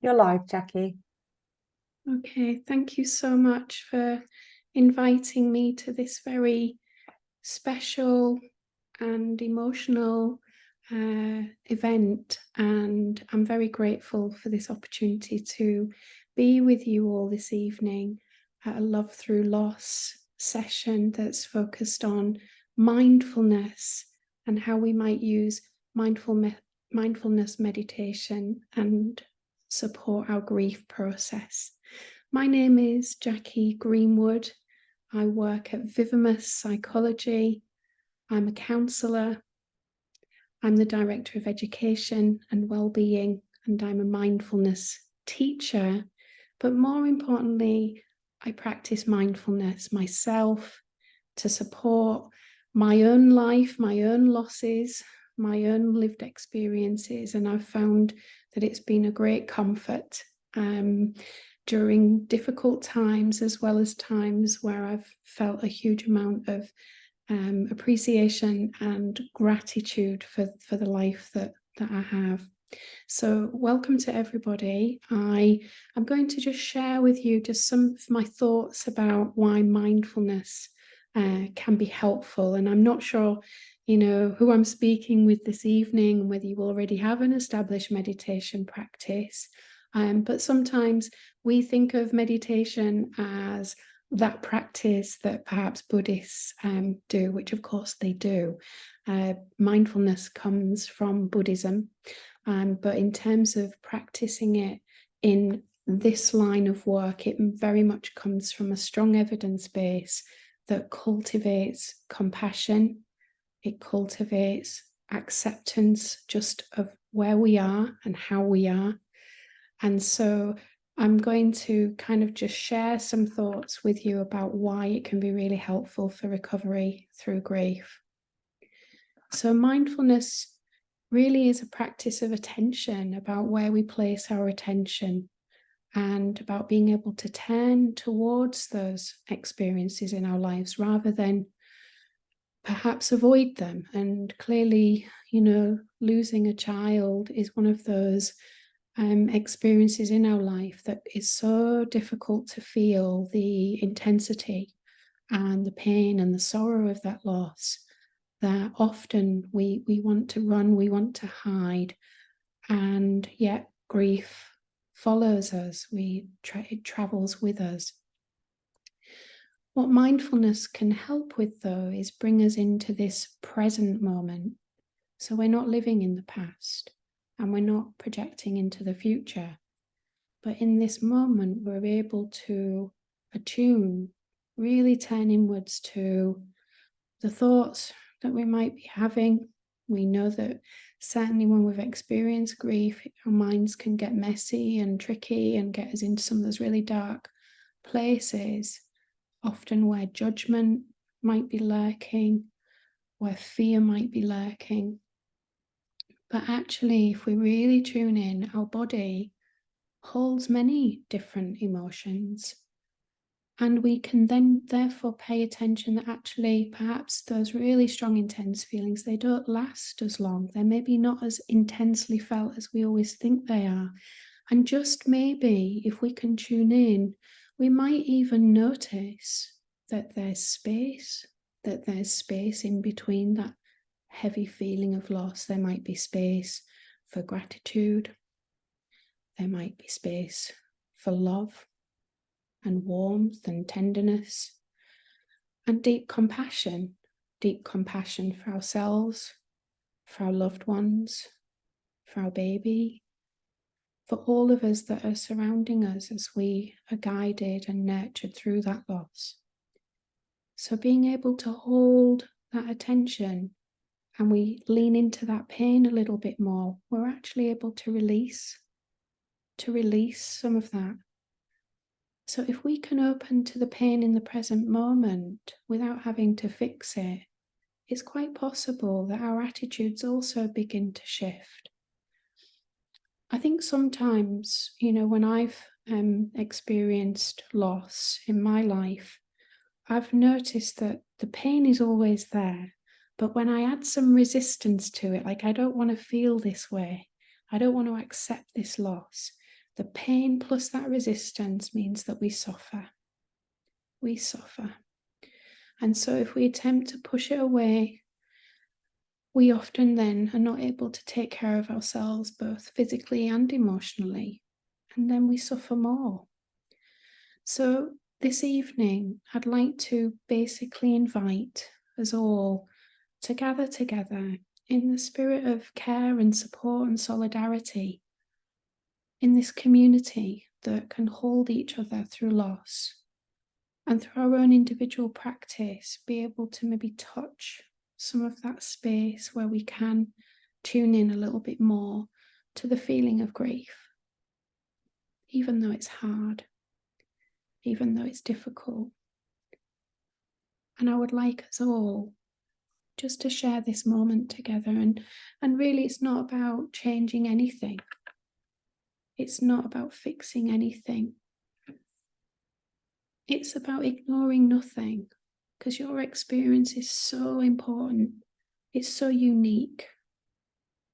You're live, Jackie. Okay, thank you so much for inviting me to this very special and emotional event. And I'm very grateful for this opportunity to be with you all this evening at a Love Through Loss session that's focused on mindfulness and how we might use mindfulness meditation and support our grief process. My name is Jackie Greenwood. I work at Vivamus Psychology. I'm a counsellor. I'm the Director of Education and Wellbeing, and I'm a mindfulness teacher. But more importantly, I practice mindfulness myself to support my own life, my own losses, my own lived experiences. And I've found that it's been a great comfort during difficult times, as well as times where I've felt a huge amount of appreciation and gratitude for the life that I have. So welcome to everybody. I am going to just share with you just some of my thoughts about why mindfulness can be helpful. And I'm not sure, who I'm speaking with this evening and whether you already have an established meditation practice. But sometimes we think of meditation as that practice that perhaps Buddhists do, which of course they do. Mindfulness comes from Buddhism, but in terms of practicing it in this line of work, it very much comes from a strong evidence base that cultivates compassion. It cultivates acceptance just of where we are and how we are. And so I'm going to kind of just share some thoughts with you about why it can be really helpful for recovery through grief. So mindfulness really is a practice of attention, about where we place our attention, and about being able to turn towards those experiences in our lives rather than perhaps avoid them. And clearly, losing a child is one of those experiences in our life that is so difficult to feel the intensity and the pain and the sorrow of that loss, that often we want to run, we want to hide, and yet grief follows us. It travels with us. What mindfulness can help with, though, is bring us into this present moment. So we're not living in the past and we're not projecting into the future. But in this moment, we're able to attune, really turn inwards to the thoughts that we might be having. We know that certainly when we've experienced grief, our minds can get messy and tricky and get us into some of those really dark places, often where judgment might be lurking, where fear might be lurking. But actually, if we really tune in, our body holds many different emotions. And we can then therefore pay attention that actually perhaps those really strong, intense feelings, they don't last as long. They're maybe not as intensely felt as we always think they are. And just maybe if we can tune in, we might even notice that there's space in between that heavy feeling of loss. There might be space for gratitude. There might be space for love and warmth and tenderness and deep compassion for ourselves, for our loved ones, for our baby, for all of us that are surrounding us as we are guided and nurtured through that loss. So being able to hold that attention and we lean into that pain a little bit more, we're actually able to release some of that. So if we can open to the pain in the present moment without having to fix it, it's quite possible that our attitudes also begin to shift. I think sometimes, when I've experienced loss in my life, I've noticed that the pain is always there. But when I add some resistance to it, like I don't want to feel this way, I don't want to accept this loss, The pain plus that resistance means that we suffer. We suffer. And so if we attempt to push it away, we often then are not able to take care of ourselves, both physically and emotionally. And then we suffer more. So this evening, I'd like to basically invite us all to gather together in the spirit of care and support and solidarity in this community that can hold each other through loss, and through our own individual practice, be able to maybe touch some of that space where we can tune in a little bit more to the feeling of grief, even though it's hard, even though it's difficult. And I would like us all just to share this moment together. And really, it's not about changing anything. It's not about fixing anything. It's about ignoring nothing, because your experience is so important. It's so unique.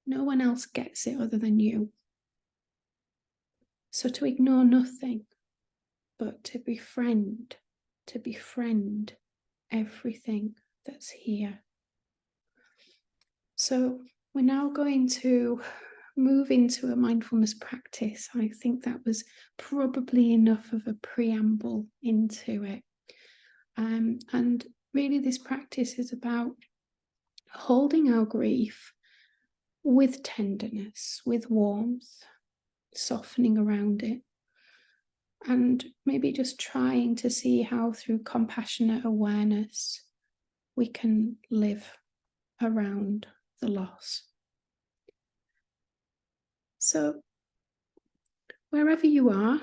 No one else gets it other than you. So to ignore nothing, but to befriend everything that's here. So we're now going to move into a mindfulness practice. I think that was probably enough of a preamble into it. And really this practice is about holding our grief with tenderness, with warmth, softening around it, and maybe just trying to see how through compassionate awareness we can live around the loss. So wherever you are,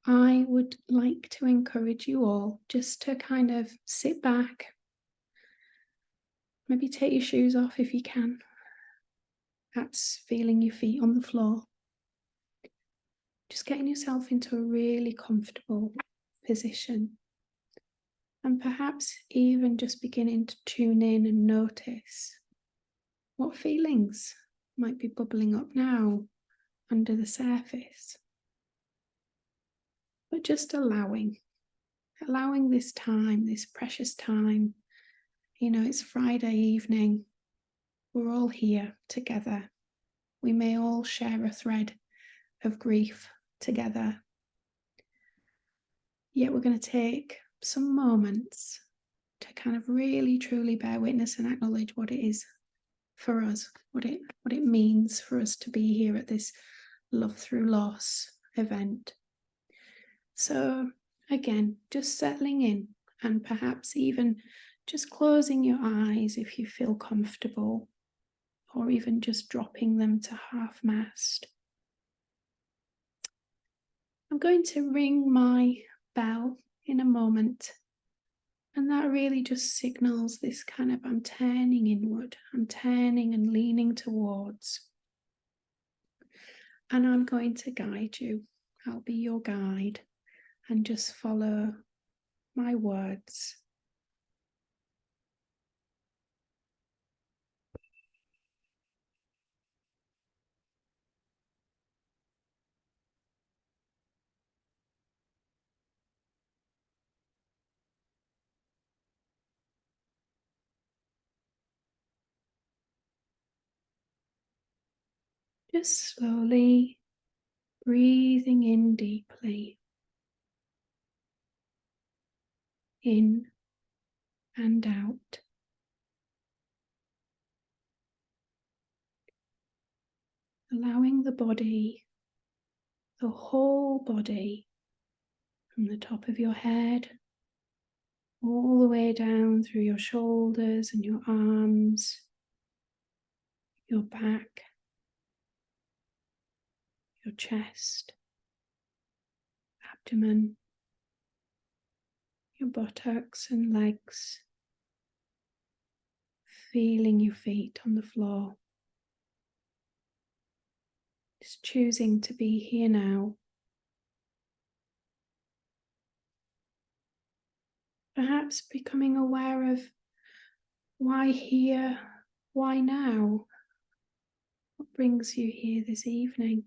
I would like to encourage you all just to kind of sit back, maybe take your shoes off if you can, perhaps feeling your feet on the floor, just getting yourself into a really comfortable position, and perhaps even just beginning to tune in and notice what feelings might be bubbling up now under the surface. But just allowing this time, this precious time. You know, it's Friday evening. We're all here together. We may all share a thread of grief together. Yet we're going to take some moments to kind of really truly bear witness and acknowledge what it is for us, what it means for us to be here at this Love Through Loss event. So again, just settling in, and perhaps even just closing your eyes if you feel comfortable, or even just dropping them to half mast. I'm going to ring my bell in a moment, and that really just signals this kind of I'm turning inward, I'm turning and leaning towards. And I'm going to guide you. I'll be your guide, and just follow my words. Just slowly breathing in deeply, in and out. Allowing the body, the whole body, from the top of your head, all the way down through your shoulders and your arms, your back, your chest, abdomen, your buttocks and legs, feeling your feet on the floor. Just choosing to be here now. Perhaps becoming aware of why here, why now? brings you here this evening.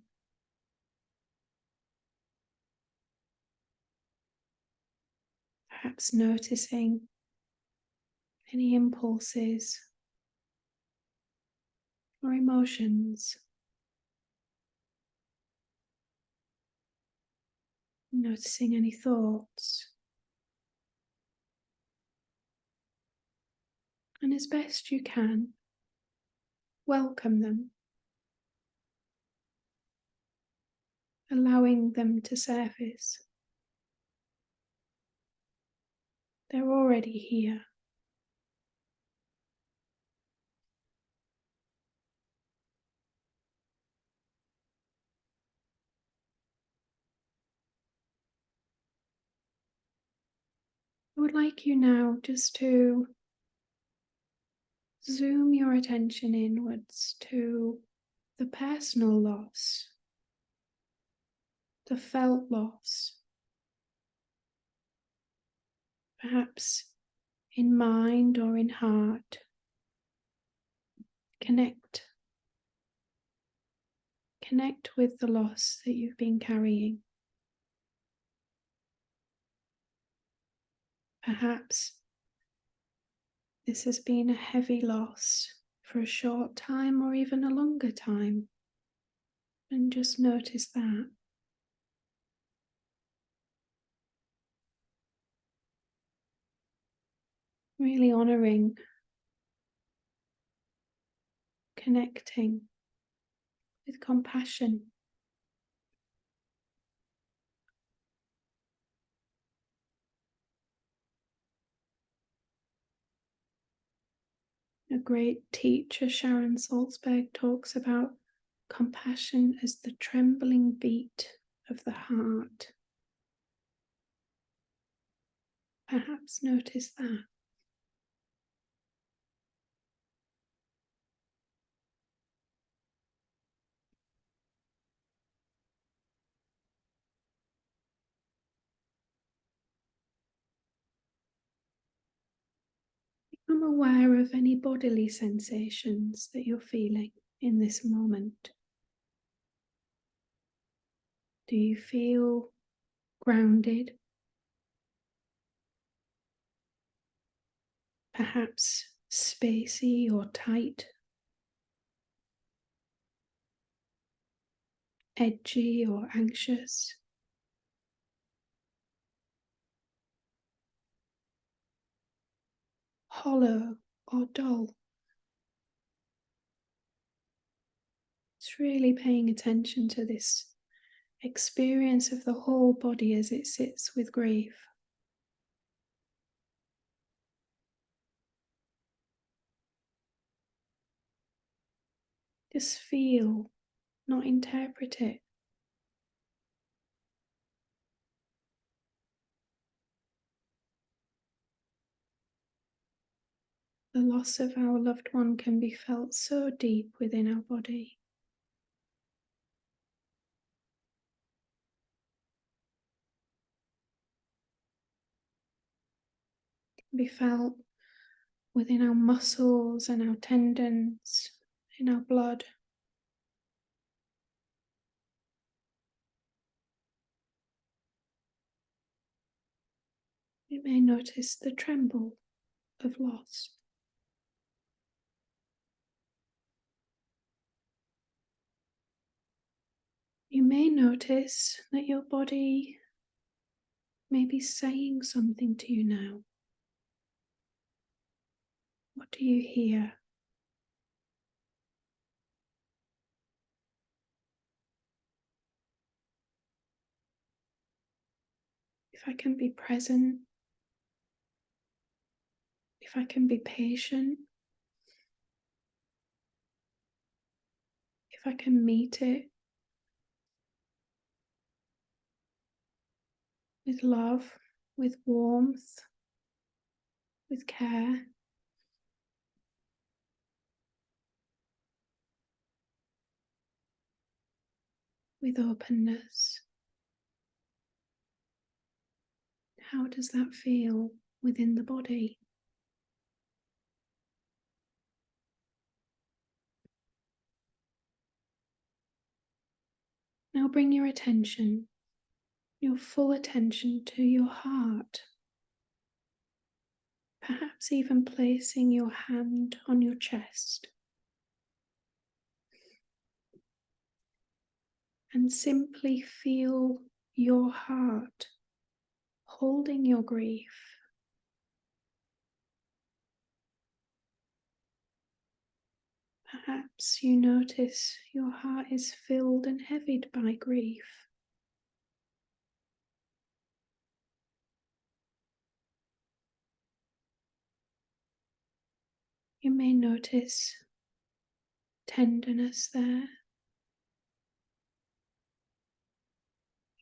Perhaps noticing any impulses or emotions. Noticing any thoughts. And as best you can, welcome them, allowing them to surface. They're already here. I would like you now just to zoom your attention inwards to the personal loss, the felt loss, perhaps in mind or in heart. Connect with the loss that you've been carrying. Perhaps this has been a heavy loss for a short time or even a longer time, and just notice that. Really honouring, connecting with compassion. A great teacher, Sharon Salzberg, talks about compassion as the trembling beat of the heart. Perhaps notice that. Become aware of any bodily sensations that you're feeling in this moment. Do you feel grounded? Perhaps spacey or tight? Edgy or anxious? Hollow or dull? It's really paying attention to this experience of the whole body as it sits with grief. Just feel, not interpret it. The loss of our loved one can be felt so deep within our body. It can be felt within our muscles and our tendons, in our blood. You may notice the tremble of loss. You may notice that your body may be saying something to you now. What do you hear? If I can be present, if I can be patient, if I can meet it with love, with warmth, with care, with openness. How does that feel within the body? Now bring your attention, your full attention to your heart. Perhaps even placing your hand on your chest. And simply feel your heart holding your grief. Perhaps you notice your heart is filled and heavied by grief. You may notice tenderness there.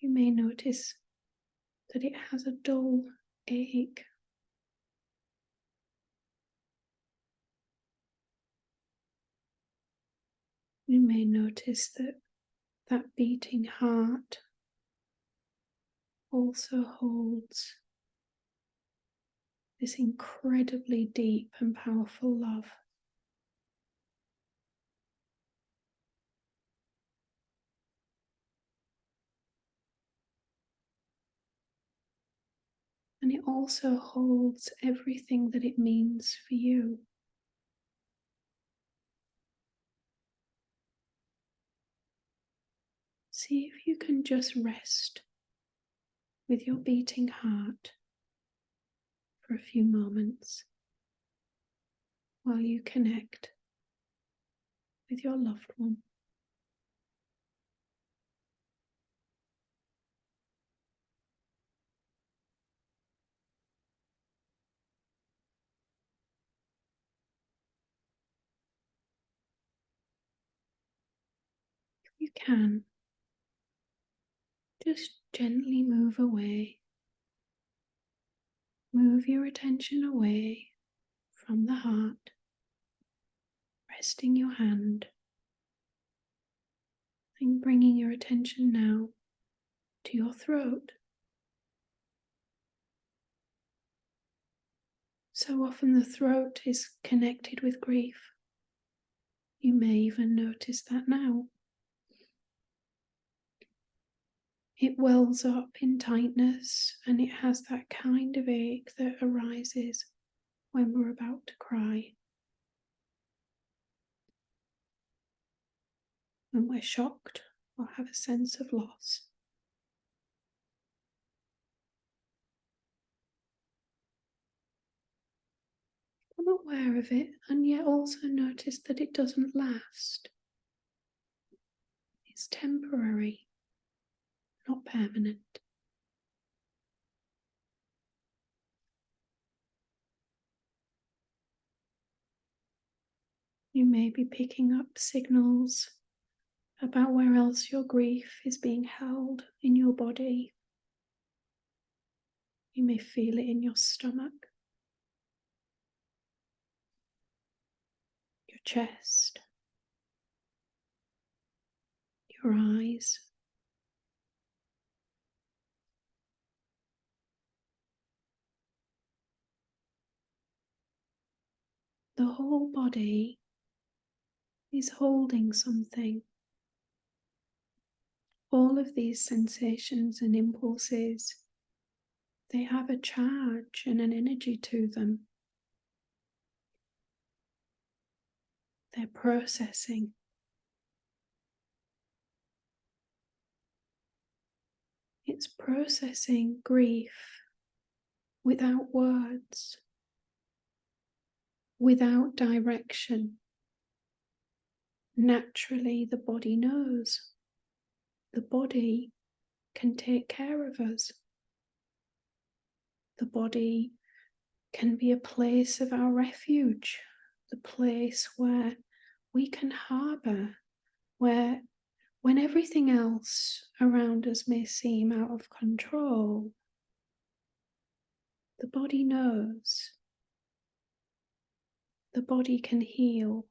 You may notice that it has a dull ache. You may notice that that beating heart also holds this incredibly deep and powerful love. And it also holds everything that it means for you. See if you can just rest with your beating heart for a few moments while you connect with your loved one. If you can, just gently move away. Move your attention away from the heart, resting your hand and bringing your attention now to your throat. So often the throat is connected with grief. You may even notice that now. It wells up in tightness and it has that kind of ache that arises when we're about to cry. When we're shocked or have a sense of loss. I'm aware of it and yet also notice that it doesn't last. It's temporary, not permanent. You may be picking up signals about where else your grief is being held in your body. You may feel it in your stomach, your chest, your eyes. The whole body is holding something. All of these sensations and impulses, they have a charge and an energy to them. They're processing. It's processing grief without words, without direction. Naturally, the body knows. The body can take care of us. The body can be a place of our refuge, the place where we can harbour, where when everything else around us may seem out of control, the body knows. The body can heal.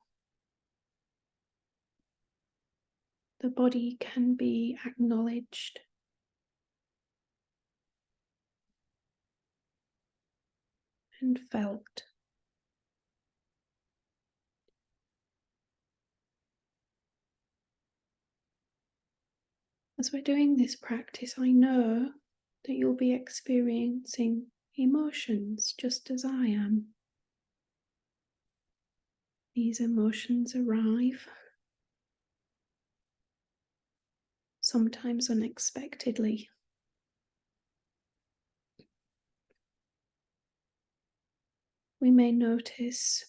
The body can be acknowledged. And felt. As we're doing this practice, I know that you'll be experiencing emotions just as I am. These emotions arrive, sometimes unexpectedly. We may notice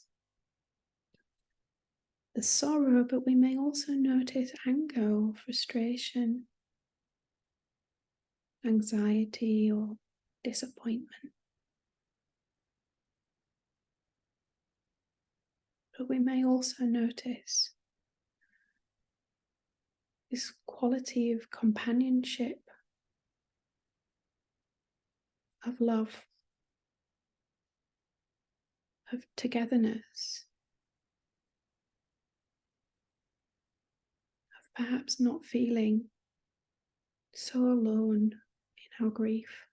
the sorrow, but we may also notice anger or frustration, anxiety or disappointment. But we may also notice this quality of companionship, of love, of togetherness, of perhaps not feeling so alone in our grief.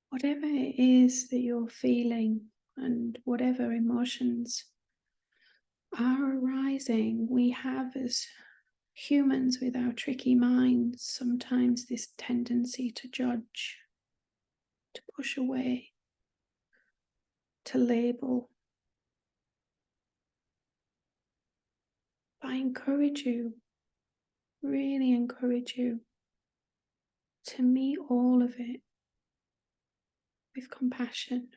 Whatever it is that you're feeling and whatever emotions are arising, we have as humans with our tricky minds sometimes this tendency to judge, to push away, to label. I encourage you, really encourage you to meet all of it with compassion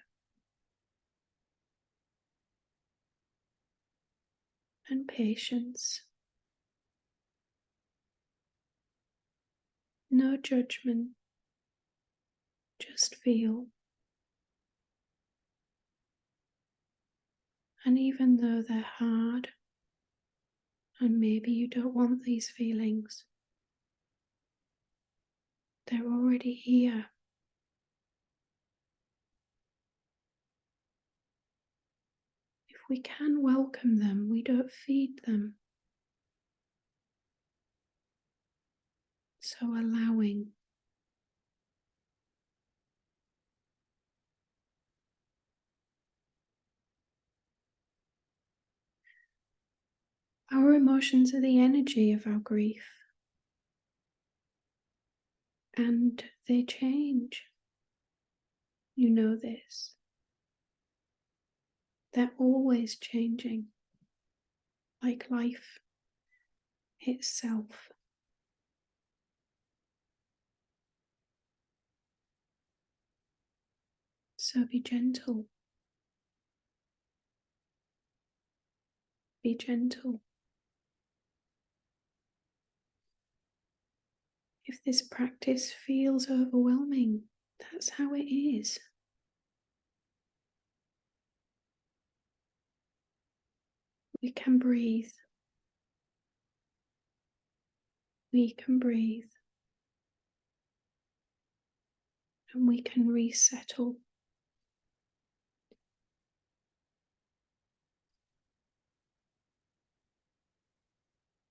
and patience. No judgment, just feel. And even though they're hard, and maybe you don't want these feelings, they're already here. If we can welcome them, we don't feed them. So allowing. Our emotions are the energy of our grief, and they change. You know this. They're always changing, like life itself. So be gentle. Be gentle. If this practice feels overwhelming, that's how it is. We can breathe. We can breathe. And we can resettle.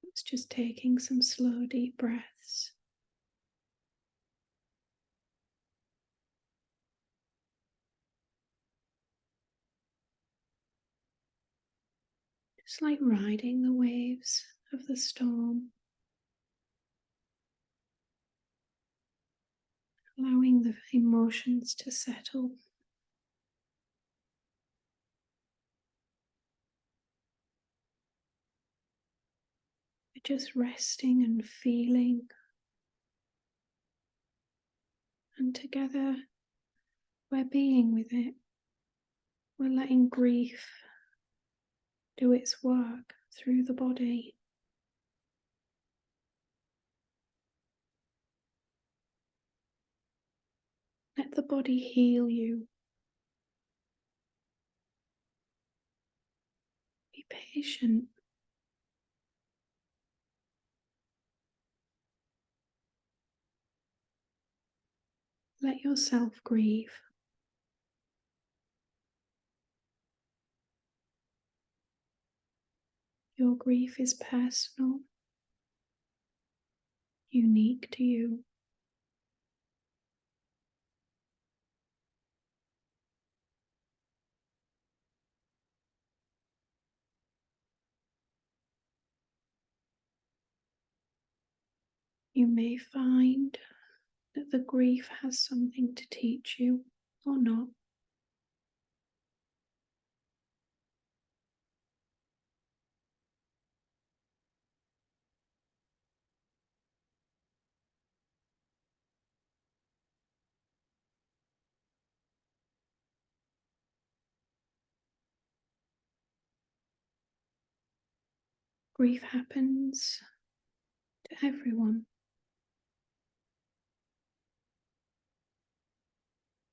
It's just taking some slow, deep breaths. Just like riding the waves of the storm. Allowing the emotions to settle. We're just resting and feeling. And together we're being with it. We're letting grief do its work through the body. Let the body heal you. Be patient. Let yourself grieve. Your grief is personal, unique to you. you may find that the grief has something to teach you or not. Grief happens to everyone.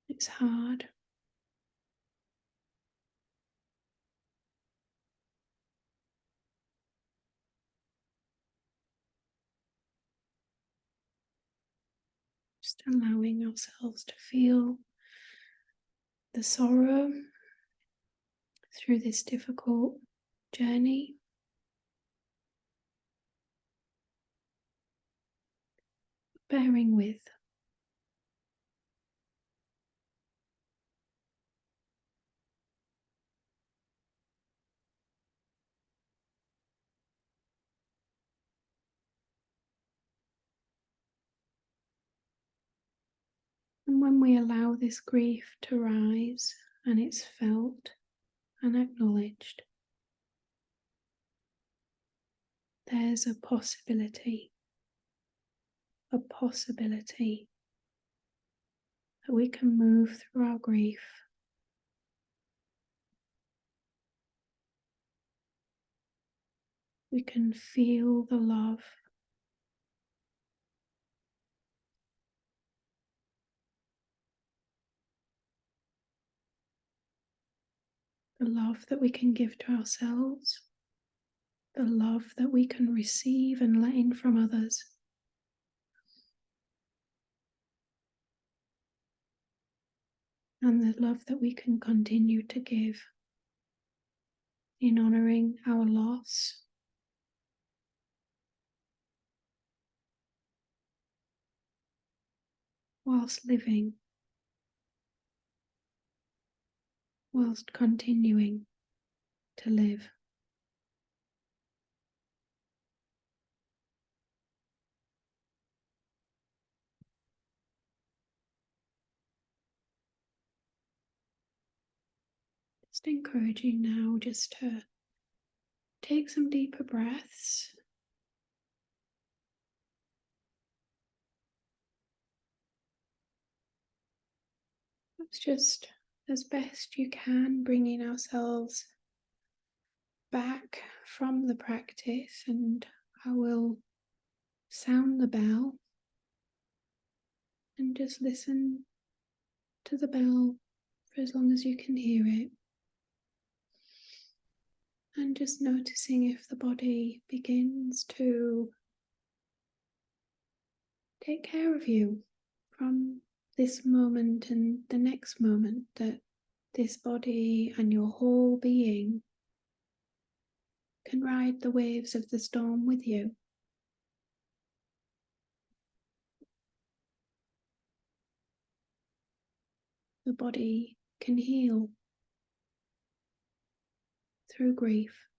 It's hard. Just allowing ourselves to feel the sorrow through this difficult journey. Bearing with. And when we allow this grief to rise and it's felt and acknowledged, there's a possibility that we can move through our grief. We can feel the love, that we can give to ourselves, the love that we can receive and let in from others. And the love that we can continue to give in honouring our loss, whilst living, whilst continuing to live. Just encouraging now just to take some deeper breaths. It's just as best you can, bringing ourselves back from the practice, and I will sound the bell and just listen to the bell for as long as you can hear it. And just noticing if the body begins to take care of you from this moment and the next moment, that this body and your whole being can ride the waves of the storm with you. The body can heal through grief.